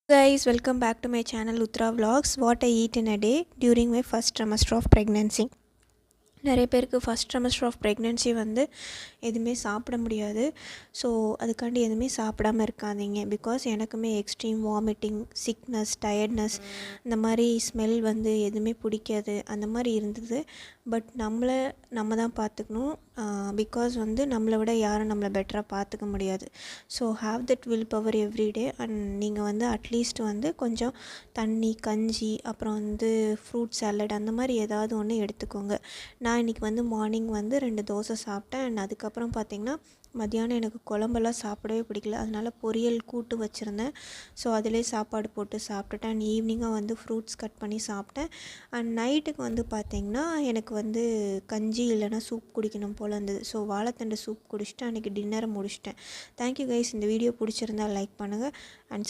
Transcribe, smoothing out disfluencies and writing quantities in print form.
Guys, welcome back to my channel Uttara Vlogs. What I eat in a day during my first trimester of pregnancy. நிறைய பேருக்கு first trimester of pregnancy வந்து எதுவுமே சாப்பிட முடியாது. So அதுக்காண்டி எதுவுமே சாப்பிடாமல் இருக்காதீங்க. பிகாஸ் எனக்குமே எக்ஸ்ட்ரீம் வாமிட்டிங், சிக்னஸ், டயர்ட்னஸ், இந்த மாதிரி ஸ்மெல் வந்து எதுவுமே பிடிக்காது, அந்த மாதிரி இருந்தது. பட் நம்ம தான் பார்த்துக்கணும். பிகாஸ் வந்து நம்மளை விட யாரும் நம்மளை பெட்டராக பார்த்துக்க முடியாது. So have that will power everyday. And நீங்கள் வந்து அட்லீஸ்ட் வந்து கொஞ்சம் தண்ணி, கஞ்சி, அப்புறம் வந்து ஃப்ரூட் சாலட் அந்த மாதிரி ஏதாவது ஒன்று எடுத்துக்கோங்க. நான் இன்றைக்கி வந்து மார்னிங் வந்து 2 தோசை சாப்பிட்டேன். அண்ட் அதுக்கப்புறம் பார்த்திங்கன்னா மத்தியானம் எனக்கு குழம்பெல்லாம் சாப்பிடவே பிடிக்கல. அதனால் பொரியல் கூட்டு வச்சுருந்தேன். ஸோ அதிலே சாப்பாடு போட்டு சாப்பிட்டுட்டேன். அண்ட் ஈவினிங்காக வந்து ஃப்ரூட்ஸ் கட் பண்ணி சாப்பிட்டேன். அண்ட் நைட்டுக்கு வந்து பார்த்திங்கன்னா எனக்கு வந்து கஞ்சி இல்லைனா சூப் குடிக்கணும் போல் இருந்தது. ஸோ வாழைத்தண்டு சூப் குடிச்சிட்டு அன்றைக்கி டின்னரை முடிச்சிட்டேன். Thank you guys. இந்த வீடியோ பிடிச்சிருந்தால் லைக் பண்ணுங்கள் அண்ட்